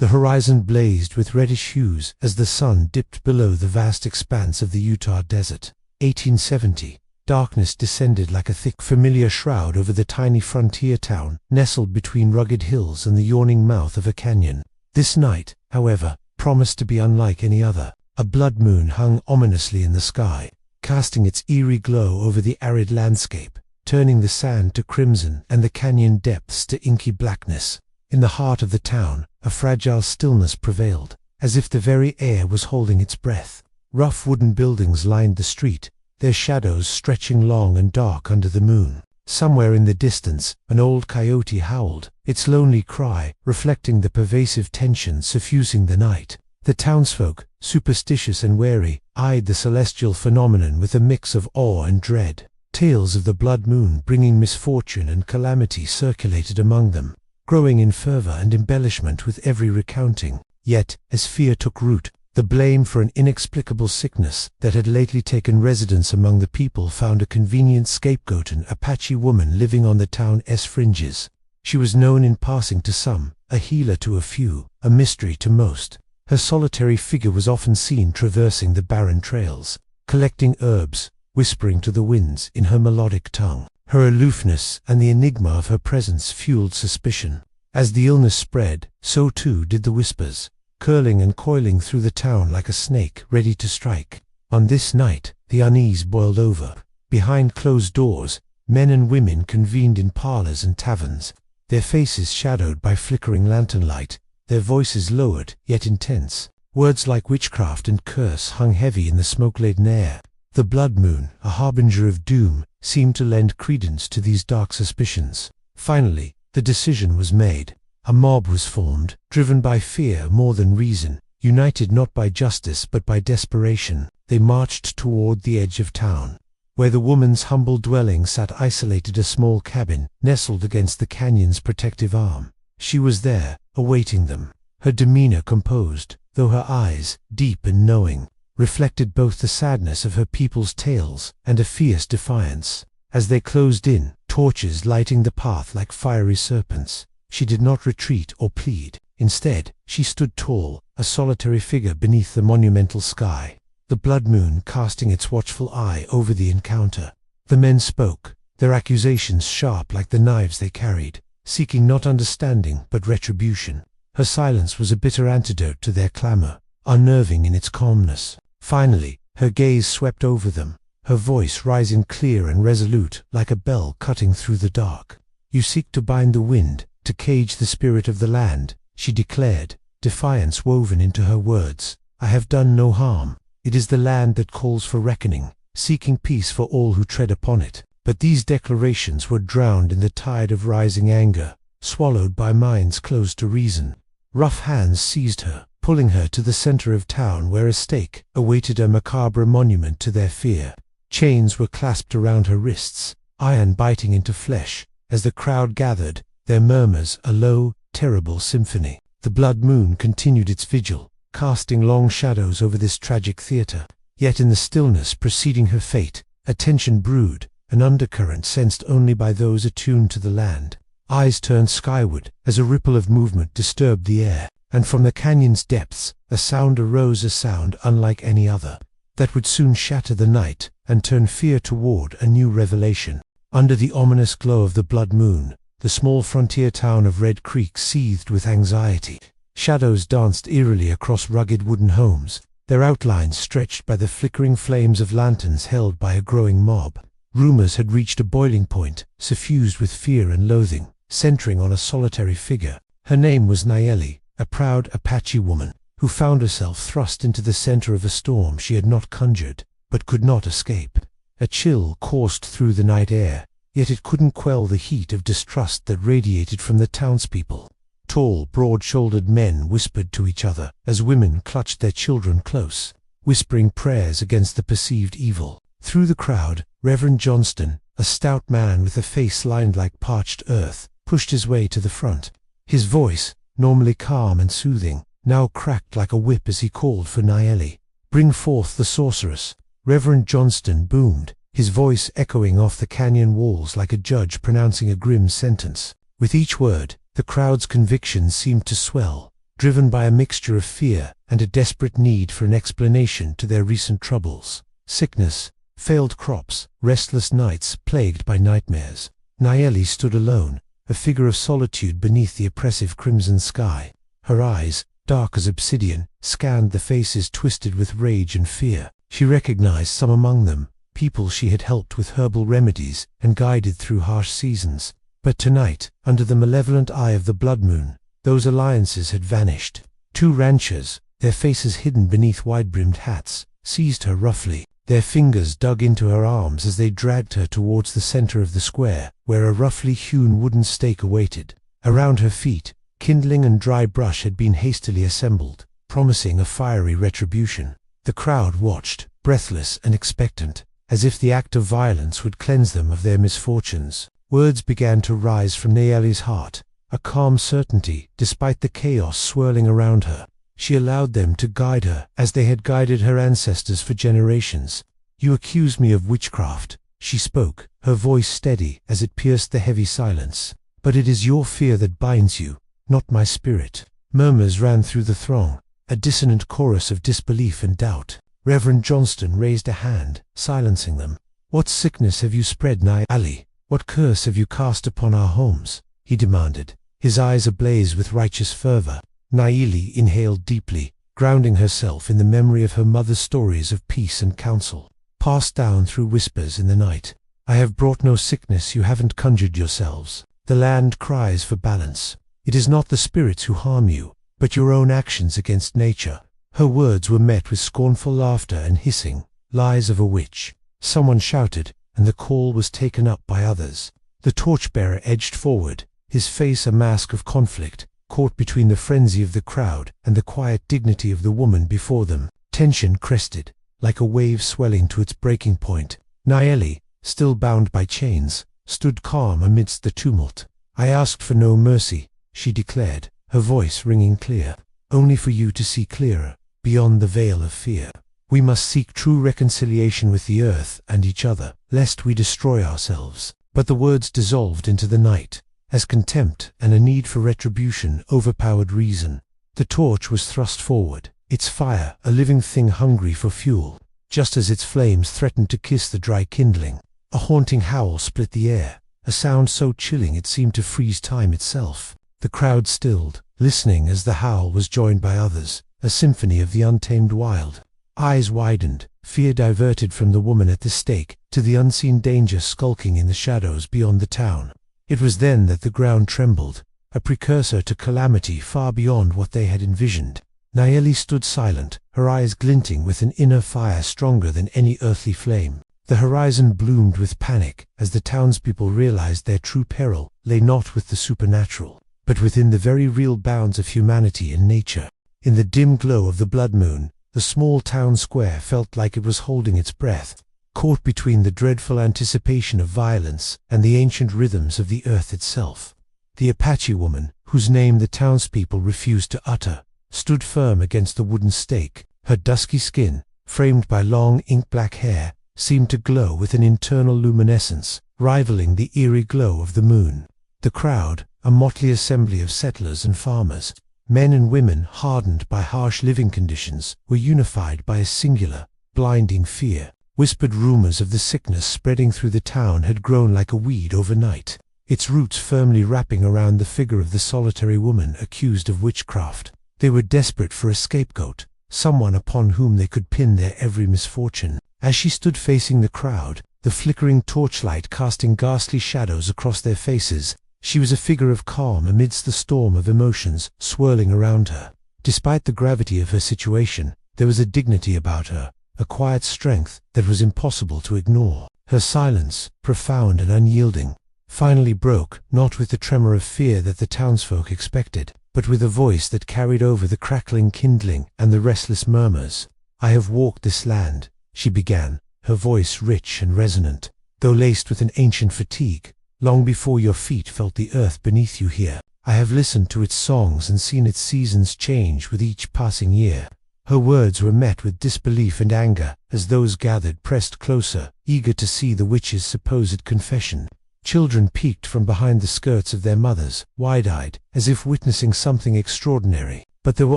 The horizon blazed with reddish hues as the sun dipped below the vast expanse of the Utah desert. 1870. Darkness descended like a thick, familiar shroud over the tiny frontier town, nestled between rugged hills and the yawning mouth of a canyon. This night, however, promised to be unlike any other. A blood moon hung ominously in the sky, casting its eerie glow over the arid landscape, turning the sand to crimson and the canyon depths to inky blackness. In the heart of the town, a fragile stillness prevailed, as if the very air was holding its breath. Rough wooden buildings lined the street, their shadows stretching long and dark under the moon. Somewhere in the distance, an old coyote howled, its lonely cry reflecting the pervasive tension suffusing the night. The townsfolk, superstitious and wary, eyed the celestial phenomenon with a mix of awe and dread. Tales of the blood moon bringing misfortune and calamity circulated among them, growing in fervor and embellishment with every recounting. Yet, as fear took root, the blame for an inexplicable sickness that had lately taken residence among the people found a convenient scapegoat: an Apache woman living on the town's fringes. She was known in passing to some, a healer to a few, a mystery to most. Her solitary figure was often seen traversing the barren trails, collecting herbs, whispering to the winds in her melodic tongue. Her aloofness and the enigma of her presence fueled suspicion. As the illness spread, so too did the whispers, curling and coiling through the town like a snake ready to strike. On this night, the unease boiled over. Behind closed doors, men and women convened in parlors and taverns, their faces shadowed by flickering lantern light, their voices lowered yet intense. Words like witchcraft and curse hung heavy in the smoke-laden air. The blood moon, a harbinger of doom, seemed to lend credence to these dark suspicions. Finally, the decision was made. A mob was formed, driven by fear more than reason, united not by justice but by desperation. They marched toward the edge of town. Where the woman's humble dwelling sat isolated, a small cabin, nestled against the canyon's protective arm. She was there, awaiting them, her demeanor composed, though her eyes, deep and knowing, reflected both the sadness of her people's tales and a fierce defiance. As they closed in, torches lighting the path like fiery serpents, she did not retreat or plead. Instead, she stood tall, a solitary figure beneath the monumental sky, the blood moon casting its watchful eye over the encounter. The men spoke, their accusations sharp like the knives they carried, seeking not understanding but retribution. Her silence was a bitter antidote to their clamor, unnerving in its calmness. Finally, her gaze swept over them, her voice rising clear and resolute like a bell cutting through the dark. "You seek to bind the wind, to cage the spirit of the land," she declared, defiance woven into her words. "I have done no harm. It is the land that calls for reckoning, seeking peace for all who tread upon it." But these declarations were drowned in the tide of rising anger, swallowed by minds closed to reason. Rough hands seized her, pulling her to the center of town where a stake awaited a macabre monument to their fear. Chains were clasped around her wrists, iron biting into flesh. As the crowd gathered, their murmurs a low, terrible symphony. The blood moon continued its vigil, casting long shadows over this tragic theater. Yet in the stillness preceding her fate, a tension brewed, an undercurrent sensed only by those attuned to the land. Eyes turned skyward as a ripple of movement disturbed the air, and from the canyon's depths a sound arose, a sound unlike any other, that would soon shatter the night and turn fear toward a new revelation. Under the ominous glow of the blood moon, the small frontier town of Red Creek seethed with anxiety. Shadows danced eerily across rugged wooden homes, their outlines stretched by the flickering flames of lanterns held by a growing mob. Rumors had reached a boiling point, suffused with fear and loathing, centering on a solitary figure. Her name was Nayeli, a proud Apache woman, who found herself thrust into the center of a storm she had not conjured, but could not escape. A chill coursed through the night air, yet it couldn't quell the heat of distrust that radiated from the townspeople. Tall, broad-shouldered men whispered to each other as women clutched their children close, whispering prayers against the perceived evil. Through the crowd, Reverend Johnston, a stout man with a face lined like parched earth, pushed his way to the front. His voice, normally calm and soothing, now cracked like a whip as he called for Nayeli. "Bring forth the sorceress," Reverend Johnston boomed, his voice echoing off the canyon walls like a judge pronouncing a grim sentence. With each word, the crowd's conviction seemed to swell, driven by a mixture of fear and a desperate need for an explanation to their recent troubles. Sickness, failed crops, restless nights plagued by nightmares. Nayeli stood alone, a figure of solitude beneath the oppressive crimson sky. Her eyes, dark as obsidian, scanned the faces twisted with rage and fear. She recognized some among them, people she had helped with herbal remedies and guided through harsh seasons. But tonight, under the malevolent eye of the blood moon, those alliances had vanished. Two ranchers, their faces hidden beneath wide-brimmed hats, seized her roughly. Their fingers dug into her arms as they dragged her towards the center of the square, where a roughly hewn wooden stake awaited. Around her feet, kindling and dry brush had been hastily assembled, promising a fiery retribution. The crowd watched, breathless and expectant, as if the act of violence would cleanse them of their misfortunes. Words began to rise from Nayeli's heart, a calm certainty despite the chaos swirling around her. She allowed them to guide her as they had guided her ancestors for generations. "You accuse me of witchcraft," she spoke, her voice steady as it pierced the heavy silence. "But it is your fear that binds you, not my spirit." Murmurs ran through the throng, a dissonant chorus of disbelief and doubt. Reverend Johnston raised a hand, silencing them. "What sickness have you spread, Nayeli? What curse have you cast upon our homes?" he demanded, his eyes ablaze with righteous fervor. Nayeli inhaled deeply, grounding herself in the memory of her mother's stories of peace and counsel, passed down through whispers in the night. "I have brought no sickness you haven't conjured yourselves. The land cries for balance. It is not the spirits who harm you, but your own actions against nature." Her words were met with scornful laughter and hissing, lies of a witch. Someone shouted, and the call was taken up by others. The torchbearer edged forward, his face a mask of conflict, caught between the frenzy of the crowd and the quiet dignity of the woman before them. Tension crested, like a wave swelling to its breaking point. Nayeli, still bound by chains, stood calm amidst the tumult. "I asked for no mercy," she declared, her voice ringing clear. "Only for you to see clearer, beyond the veil of fear. We must seek true reconciliation with the earth and each other, lest we destroy ourselves." But the words dissolved into the night, as contempt and a need for retribution overpowered reason. The torch was thrust forward, its fire a living thing hungry for fuel. Just as its flames threatened to kiss the dry kindling, a haunting howl split the air, a sound so chilling it seemed to freeze time itself. The crowd stilled, listening as the howl was joined by others, a symphony of the untamed wild. Eyes widened, fear diverted from the woman at the stake to the unseen danger skulking in the shadows beyond the town. It was then that the ground trembled, a precursor to calamity far beyond what they had envisioned. Nayeli stood silent, her eyes glinting with an inner fire stronger than any earthly flame. The horizon bloomed with panic as the townspeople realized their true peril lay not with the supernatural, but within the very real bounds of humanity and nature. In the dim glow of the blood moon, the small town square felt like it was holding its breath, caught between the dreadful anticipation of violence and the ancient rhythms of the earth itself. The Apache woman, whose name the townspeople refused to utter, stood firm against the wooden stake. Her dusky skin, framed by long ink-black hair, seemed to glow with an internal luminescence, rivaling the eerie glow of the moon. The crowd, a motley assembly of settlers and farmers, men and women hardened by harsh living conditions, were unified by a singular, blinding fear. Whispered rumors of the sickness spreading through the town had grown like a weed overnight, its roots firmly wrapping around the figure of the solitary woman accused of witchcraft. They were desperate for a scapegoat, someone upon whom they could pin their every misfortune. As she stood facing the crowd, the flickering torchlight casting ghastly shadows across their faces, she was a figure of calm amidst the storm of emotions swirling around her. Despite the gravity of her situation, there was a dignity about her, a quiet strength that was impossible to ignore. Her silence, profound and unyielding, finally broke, not with the tremor of fear that the townsfolk expected, but with a voice that carried over the crackling kindling and the restless murmurs. "I have walked this land," she began, her voice rich and resonant, though laced with an ancient fatigue, "long before your feet felt the earth beneath you here. I have listened to its songs and seen its seasons change with each passing year." Her words were met with disbelief and anger as those gathered pressed closer, eager to see the witch's supposed confession. Children peeked from behind the skirts of their mothers, wide-eyed, as if witnessing something extraordinary. But there were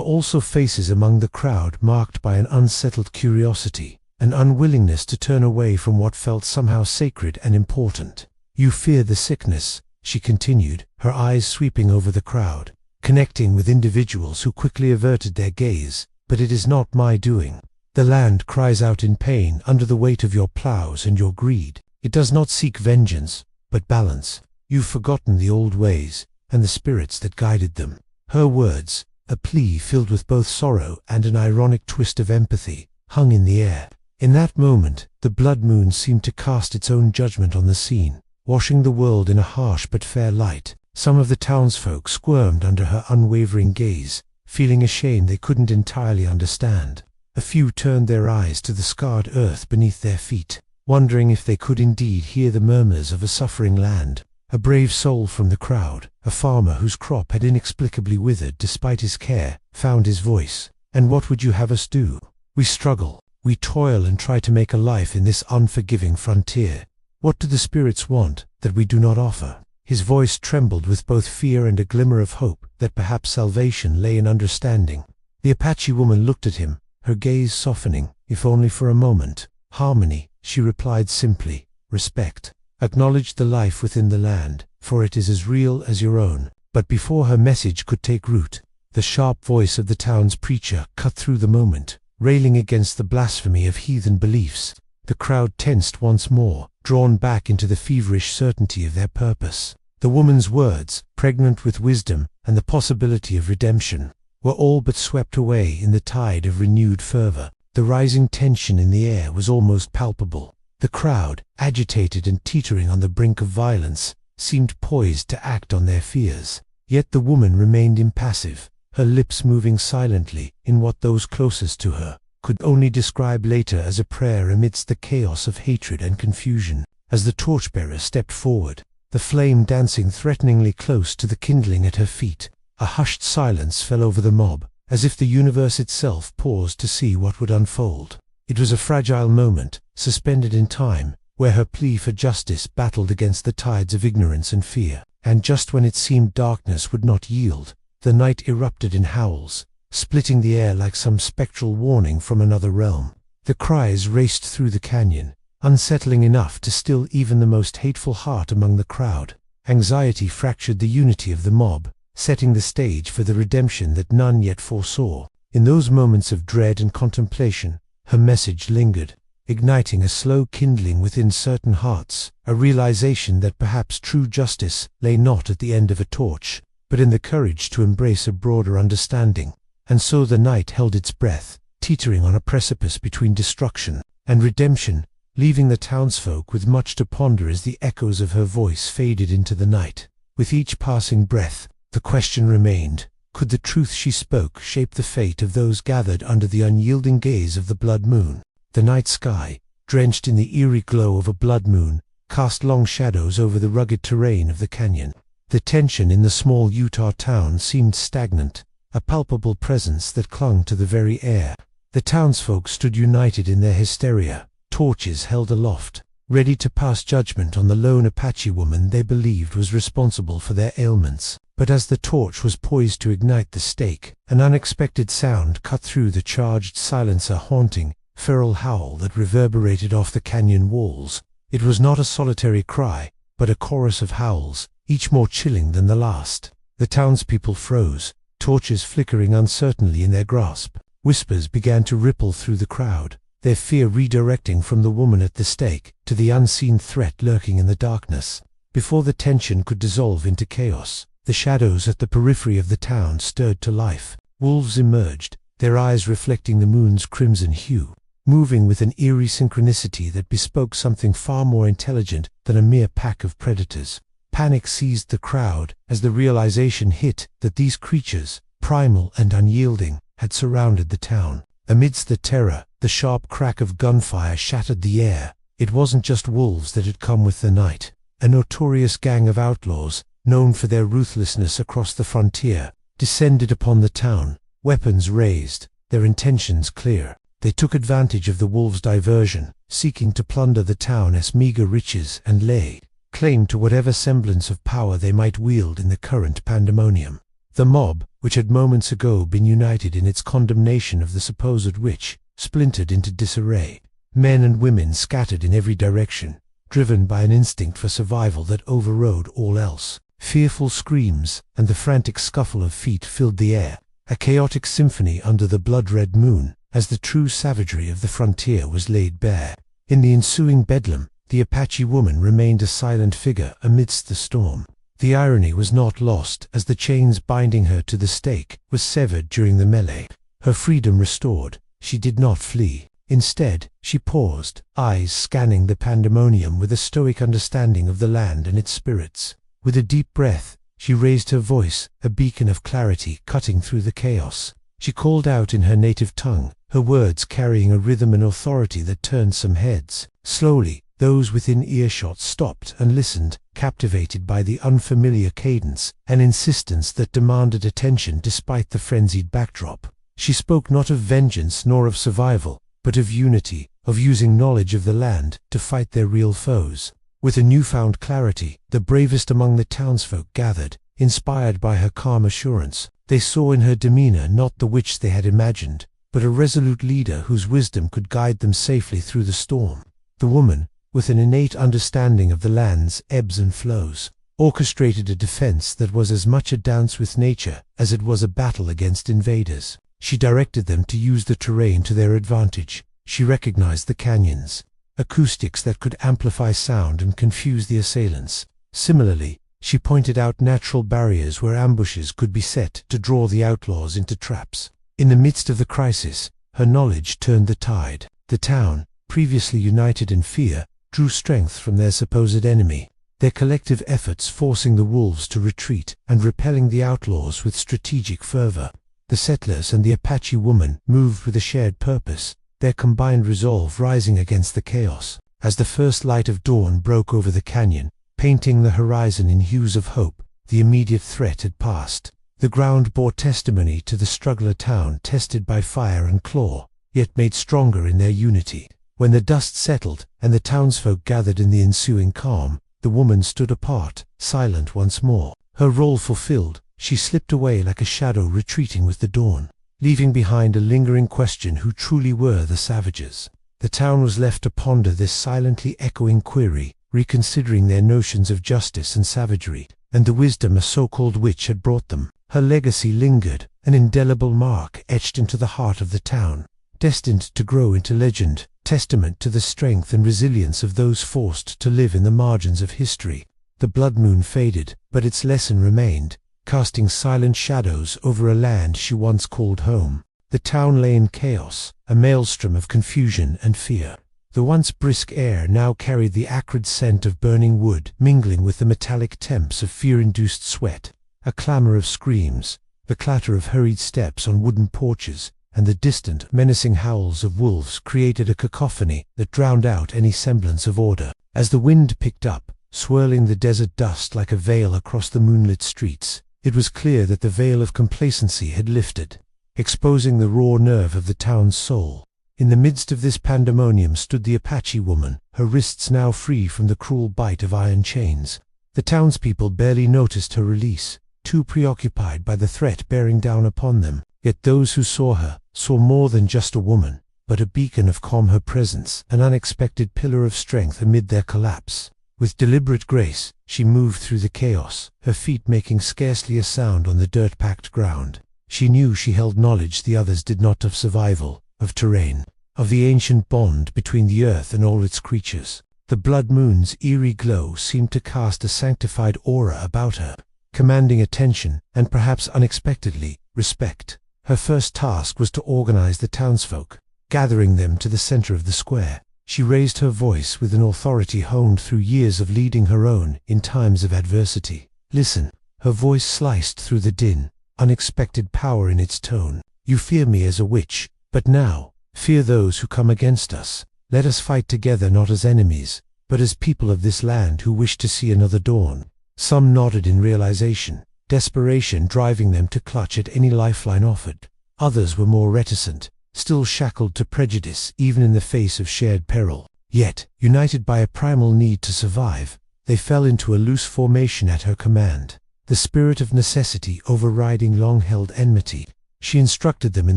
also faces among the crowd marked by an unsettled curiosity, an unwillingness to turn away from what felt somehow sacred and important. "You fear the sickness," she continued, her eyes sweeping over the crowd, connecting with individuals who quickly averted their gaze. "But it is not my doing. The land cries out in pain under the weight of your plows and your greed. It does not seek vengeance, but balance. You've forgotten the old ways and the spirits that guided them." Her words, a plea filled with both sorrow and an ironic twist of empathy, hung in the air. In that moment, the blood moon seemed to cast its own judgment on the scene, washing the world in a harsh but fair light. Some of the townsfolk squirmed under her unwavering gaze, feeling a shame they couldn't entirely understand. A few turned their eyes to the scarred earth beneath their feet, wondering if they could indeed hear the murmurs of a suffering land. A brave soul from the crowd, a farmer whose crop had inexplicably withered despite his care, found his voice. "And what would you have us do? We struggle, we toil and try to make a life in this unforgiving frontier. What do the spirits want that we do not offer?" His voice trembled with both fear and a glimmer of hope that perhaps salvation lay in understanding. The Apache woman looked at him, her gaze softening, if only for a moment. "Harmony," she replied simply. "Respect. Acknowledge the life within the land, for it is as real as your own." But before her message could take root, the sharp voice of the town's preacher cut through the moment, railing against the blasphemy of heathen beliefs. The crowd tensed once more, drawn back into the feverish certainty of their purpose. The woman's words, pregnant with wisdom and the possibility of redemption, were all but swept away in the tide of renewed fervor. The rising tension in the air was almost palpable. The crowd, agitated and teetering on the brink of violence, seemed poised to act on their fears. Yet the woman remained impassive, her lips moving silently in what those closest to her could only describe later as a prayer amidst the chaos of hatred and confusion. As the torchbearer stepped forward, the flame dancing threateningly close to the kindling at her feet, a hushed silence fell over the mob, as if the universe itself paused to see what would unfold. It was a fragile moment, suspended in time, where her plea for justice battled against the tides of ignorance and fear. And just when it seemed darkness would not yield, the night erupted in howls, splitting the air like some spectral warning from another realm. The cries raced through the canyon, unsettling enough to still even the most hateful heart among the crowd. Anxiety fractured the unity of the mob, setting the stage for the redemption that none yet foresaw. In those moments of dread and contemplation, her message lingered, igniting a slow kindling within certain hearts, a realization that perhaps true justice lay not at the end of a torch, but in the courage to embrace a broader understanding. And so the night held its breath, teetering on a precipice between destruction and redemption, leaving the townsfolk with much to ponder as the echoes of her voice faded into the night. With each passing breath, the question remained: could the truth she spoke shape the fate of those gathered under the unyielding gaze of the blood moon? The night sky, drenched in the eerie glow of a blood moon, cast long shadows over the rugged terrain of the canyon. The tension in the small Utah town seemed stagnant, a palpable presence that clung to the very air. The townsfolk stood united in their hysteria, torches held aloft, ready to pass judgment on the lone Apache woman they believed was responsible for their ailments. But as the torch was poised to ignite the stake, an unexpected sound cut through the charged silence, a haunting, feral howl that reverberated off the canyon walls. It was not a solitary cry, but a chorus of howls, each more chilling than the last. The townspeople froze, torches flickering uncertainly in their grasp. Whispers began to ripple through the crowd, their fear redirecting from the woman at the stake to the unseen threat lurking in the darkness. Before the tension could dissolve into chaos, the shadows at the periphery of the town stirred to life. Wolves emerged, their eyes reflecting the moon's crimson hue, moving with an eerie synchronicity that bespoke something far more intelligent than a mere pack of predators. Panic seized the crowd as the realization hit that these creatures, primal and unyielding, had surrounded the town. Amidst the terror, the sharp crack of gunfire shattered the air. It wasn't just wolves that had come with the night. A notorious gang of outlaws, known for their ruthlessness across the frontier, descended upon the town, weapons raised, their intentions clear. They took advantage of the wolves' diversion, seeking to plunder the town's meager riches and lay claim to whatever semblance of power they might wield in the current pandemonium. The mob, which had moments ago been united in its condemnation of the supposed witch, splintered into disarray. Men and women scattered in every direction, driven by an instinct for survival that overrode all else. Fearful screams and the frantic scuffle of feet filled the air, a chaotic symphony under the blood-red moon, as the true savagery of the frontier was laid bare. In the ensuing bedlam, the Apache woman remained a silent figure amidst the storm. The irony was not lost as the chains binding her to the stake was severed during the melee. Her freedom restored, she did not flee. Instead, she paused, eyes scanning the pandemonium with a stoic understanding of the land and its spirits. With a deep breath, she raised her voice, a beacon of clarity cutting through the chaos. She called out in her native tongue, her words carrying a rhythm and authority that turned some heads. Slowly, those within earshot stopped and listened, captivated by the unfamiliar cadence, an insistence that demanded attention despite the frenzied backdrop. She spoke not of vengeance nor of survival, but of unity, of using knowledge of the land to fight their real foes. With a newfound clarity, the bravest among the townsfolk gathered, inspired by her calm assurance. They saw in her demeanor not the witch they had imagined, but a resolute leader whose wisdom could guide them safely through the storm. The woman, with an innate understanding of the land's ebbs and flows, orchestrated a defense that was as much a dance with nature as it was a battle against invaders. She directed them to use the terrain to their advantage. She recognized the canyons, acoustics that could amplify sound and confuse the assailants. Similarly, she pointed out natural barriers where ambushes could be set to draw the outlaws into traps. In the midst of the crisis, her knowledge turned the tide. The town, previously united in fear, drew strength from their supposed enemy, their collective efforts forcing the wolves to retreat and repelling the outlaws with strategic fervor. The settlers and the Apache woman moved with a shared purpose, their combined resolve rising against the chaos. As the first light of dawn broke over the canyon, painting the horizon in hues of hope, the immediate threat had passed. The ground bore testimony to the struggler town tested by fire and claw, yet made stronger in their unity. When the dust settled and the townsfolk gathered in the ensuing calm, the woman stood apart, silent once more. Her role fulfilled, she slipped away like a shadow retreating with the dawn, leaving behind a lingering question: who truly were the savages? The town was left to ponder this silently echoing query, reconsidering their notions of justice and savagery, and the wisdom a so-called witch had brought them. Her legacy lingered, an indelible mark etched into the heart of the town, destined to grow into legend, testament to the strength and resilience of those forced to live in the margins of history. The blood moon faded, but its lesson remained, casting silent shadows over a land she once called home. The town lay in chaos, a maelstrom of confusion and fear. The once brisk air now carried the acrid scent of burning wood, mingling with the metallic temps of fear-induced sweat. A clamor of screams, the clatter of hurried steps on wooden porches, and the distant, menacing howls of wolves created a cacophony that drowned out any semblance of order. As the wind picked up, swirling the desert dust like a veil across the moonlit streets, it was clear that the veil of complacency had lifted, exposing the raw nerve of the town's soul. In the midst of this pandemonium stood the Apache woman, her wrists now free from the cruel bite of iron chains. The townspeople barely noticed her release, too preoccupied by the threat bearing down upon them. Yet those who saw her saw more than just a woman, but a beacon of calm, her presence, an unexpected pillar of strength amid their collapse. With deliberate grace, she moved through the chaos, her feet making scarcely a sound on the dirt-packed ground. She knew she held knowledge the others did not, of survival, of terrain, of the ancient bond between the earth and all its creatures. The blood moon's eerie glow seemed to cast a sanctified aura about her, commanding attention and, perhaps unexpectedly, respect. Her first task was to organize the townsfolk, gathering them to the center of the square. She raised her voice with an authority honed through years of leading her own in times of adversity. Listen. Her voice sliced through the din, unexpected power in its tone. You fear me as a witch, but now, fear those who come against us. Let us fight together, not as enemies, but as people of this land who wish to see another dawn. Some nodded in realization, desperation driving them to clutch at any lifeline offered. Others were more reticent, still shackled to prejudice even in the face of shared peril. Yet, united by a primal need to survive, they fell into a loose formation at her command. the spirit of necessity overriding long-held enmity. She instructed them in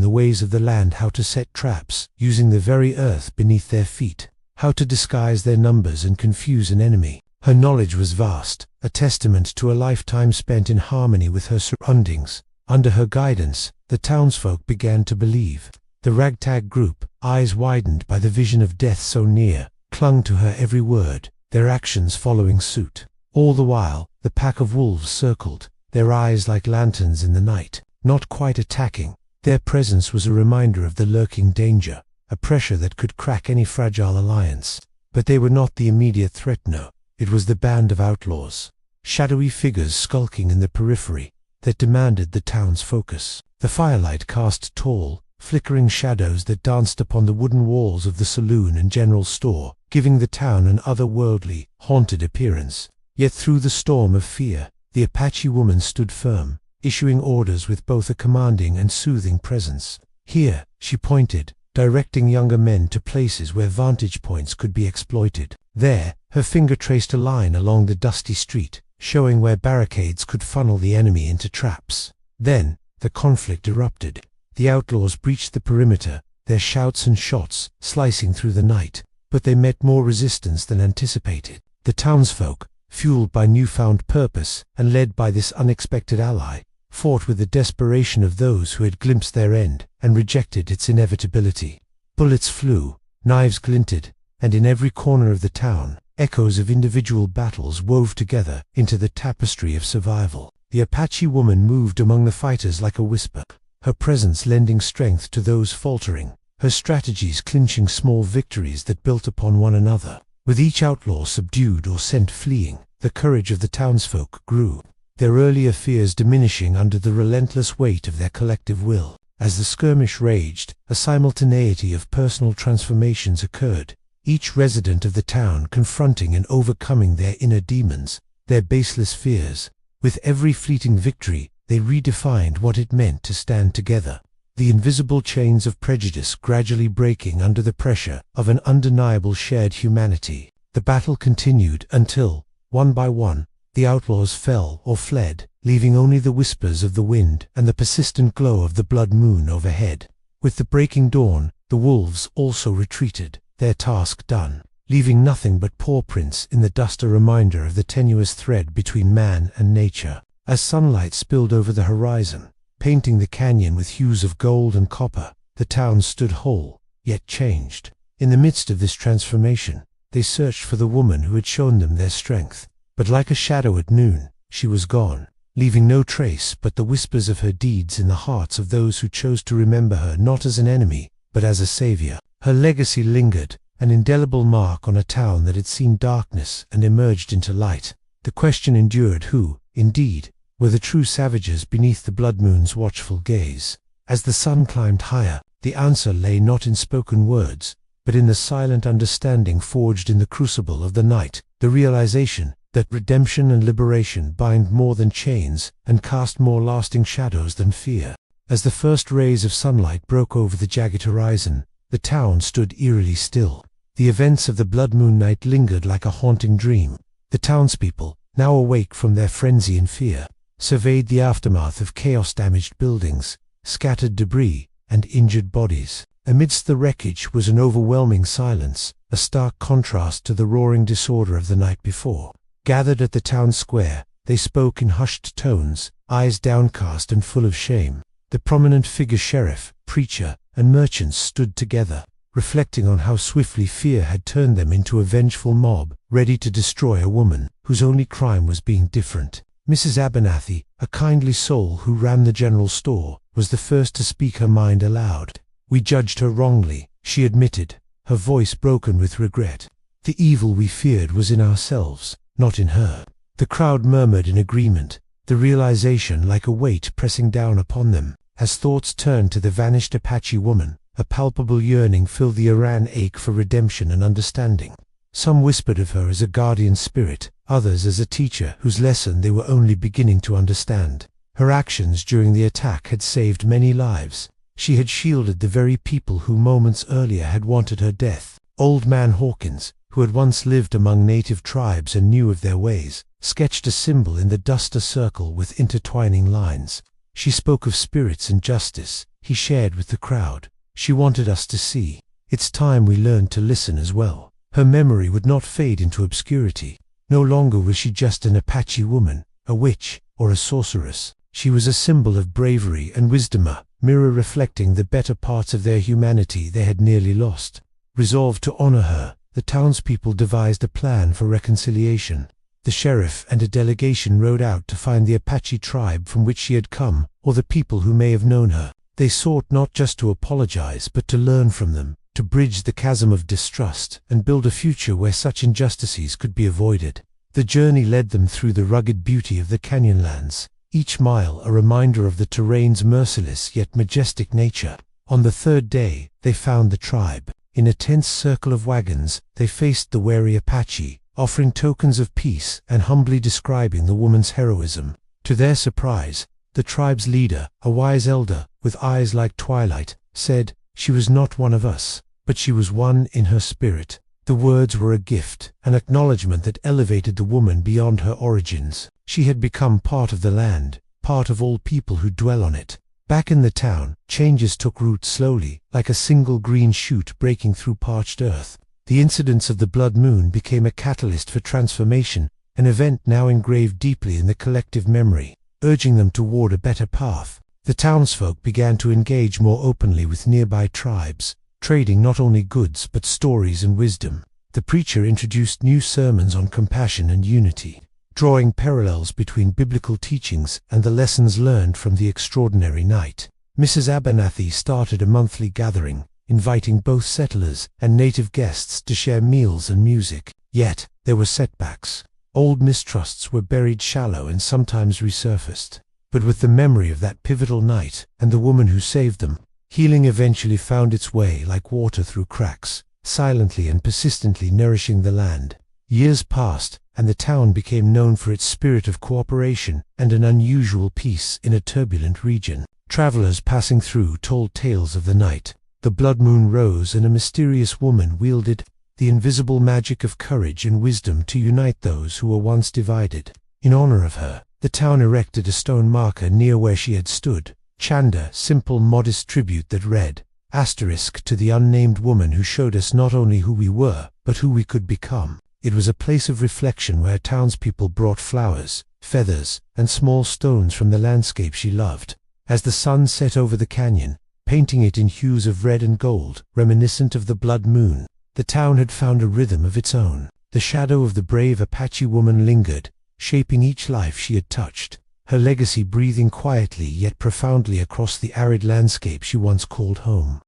the ways of the land, how to set traps, using the very earth beneath their feet, how to disguise their numbers and confuse an enemy. Her knowledge was vast, a testament to a lifetime spent in harmony with her surroundings. Under her guidance, the townsfolk began to believe. The ragtag group, eyes widened by the vision of death so near, clung to her every word, their actions following suit. All the while, the pack of wolves circled, their eyes like lanterns in the night, not quite attacking. Their presence was a reminder of the lurking danger, a pressure that could crack any fragile alliance. But they were not the immediate threat, no. It was the band of outlaws, shadowy figures skulking in the periphery, that demanded the town's focus. The firelight cast tall, flickering shadows that danced upon the wooden walls of the saloon and general store, giving the town an otherworldly, haunted appearance. Yet through the storm of fear, the Apache woman stood firm, issuing orders with both a commanding and soothing presence. Here, she pointed, directing younger men to places where vantage points could be exploited. There, her finger traced a line along the dusty street, showing where barricades could funnel the enemy into traps. Then, the conflict erupted. The outlaws breached the perimeter, their shouts and shots slicing through the night, but they met more resistance than anticipated. The townsfolk, fueled by newfound purpose and led by this unexpected ally, fought with the desperation of those who had glimpsed their end and rejected its inevitability. Bullets flew, knives glinted, and in every corner of the town, echoes of individual battles wove together into the tapestry of survival. The Apache woman moved among the fighters like a whisper, her presence lending strength to those faltering, her strategies clinching small victories that built upon one another. With each outlaw subdued or sent fleeing, the courage of the townsfolk grew, their earlier fears diminishing under the relentless weight of their collective will. As the skirmish raged, a simultaneity of personal transformations occurred, each resident of the town confronting and overcoming their inner demons, their baseless fears. With every fleeting victory, they redefined what it meant to stand together, the invisible chains of prejudice gradually breaking under the pressure of an undeniable shared humanity. The battle continued until, one by one, the outlaws fell or fled, leaving only the whispers of the wind and the persistent glow of the blood moon overhead. With the breaking dawn, the wolves also retreated, their task done, leaving nothing but paw prints in the dust, a reminder of the tenuous thread between man and nature. As sunlight spilled over the horizon, painting the canyon with hues of gold and copper, the town stood whole, yet changed. In the midst of this transformation, they searched for the woman who had shown them their strength. But like a shadow at noon, she was gone, leaving no trace but the whispers of her deeds in the hearts of those who chose to remember her not as an enemy, but as a savior. Her legacy lingered, an indelible mark on a town that had seen darkness and emerged into light. The question endured: who, indeed, were the true savages beneath the blood moon's watchful gaze? As the sun climbed higher, the answer lay not in spoken words, but in the silent understanding forged in the crucible of the night, the realization that redemption and liberation bind more than chains and cast more lasting shadows than fear. As the first rays of sunlight broke over the jagged horizon, the town stood eerily still. The events of the blood moon night lingered like a haunting dream. The townspeople, now awake from their frenzy and fear, surveyed the aftermath of chaos-damaged buildings, scattered debris, and injured bodies. Amidst the wreckage was an overwhelming silence, a stark contrast to the roaring disorder of the night before. Gathered at the town square, they spoke in hushed tones, eyes downcast and full of shame. The prominent figure sheriff, preacher, and merchants stood together, reflecting on how swiftly fear had turned them into a vengeful mob, ready to destroy a woman whose only crime was being different. Mrs. Abernathy, a kindly soul who ran the general store, was the first to speak her mind aloud. "We judged her wrongly," she admitted, her voice broken with regret. "The evil we feared was in ourselves, not in her." The crowd murmured in agreement, the realization like a weight pressing down upon them. As thoughts turned to the vanished Apache woman, a palpable yearning filled the Iran ache for redemption and understanding. Some whispered of her as a guardian spirit, others as a teacher whose lesson they were only beginning to understand. Her actions during the attack had saved many lives. She had shielded the very people who moments earlier had wanted her death. Old Man Hawkins, who had once lived among native tribes and knew of their ways, sketched a symbol in the dust, a circle with intertwining lines. She spoke of spirits and justice. He shared with the crowd. She wanted us to see. It's time we learned to listen as well. Her memory would not fade into obscurity. No longer was she just an Apache woman, a witch, or a sorceress. She was a symbol of bravery and wisdom, a mirror reflecting the better parts of their humanity they had nearly lost. Resolved to honor her, the townspeople devised a plan for reconciliation. The sheriff and a delegation rode out to find the Apache tribe from which she had come, or the people who may have known her. They sought not just to apologize, but to learn from them, to bridge the chasm of distrust, and build a future where such injustices could be avoided. The journey led them through the rugged beauty of the canyonlands, each mile a reminder of the terrain's merciless yet majestic nature. On the third day, they found the tribe. In a tense circle of wagons, they faced the wary Apache, offering tokens of peace and humbly describing the woman's heroism. To their surprise, the tribe's leader, a wise elder with eyes like twilight, said, "She was not one of us, but she was one in her spirit." The words were a gift, an acknowledgement that elevated the woman beyond her origins. She had become part of the land, part of all people who dwell on it. Back in the town, changes took root slowly, like a single green shoot breaking through parched earth. The incidents of the blood moon became a catalyst for transformation, an event now engraved deeply in the collective memory, urging them toward a better path. The townsfolk began to engage more openly with nearby tribes, trading not only goods but stories and wisdom. The preacher introduced new sermons on compassion and unity, drawing parallels between biblical teachings and the lessons learned from the extraordinary night. Mrs. Abernathy started a monthly gathering, inviting both settlers and native guests to share meals and music. Yet, there were setbacks. Old mistrusts were buried shallow and sometimes resurfaced. But with the memory of that pivotal night and the woman who saved them, healing eventually found its way like water through cracks, silently and persistently nourishing the land. Years passed, and the town became known for its spirit of cooperation and an unusual peace in a turbulent region. Travelers passing through told tales of the night. The blood moon rose and a mysterious woman wielded the invisible magic of courage and wisdom to unite those who were once divided. In honor of her, the town erected a stone marker near where she had stood. Chanda, simple, modest tribute that read, * to the unnamed woman who showed us not only who we were, but who we could become. It was a place of reflection where townspeople brought flowers, feathers, and small stones from the landscape she loved. As the sun set over the canyon, painting it in hues of red and gold, reminiscent of the blood moon, the town had found a rhythm of its own. The shadow of the brave Apache woman lingered, shaping each life she had touched, her legacy breathing quietly yet profoundly across the arid landscape she once called home.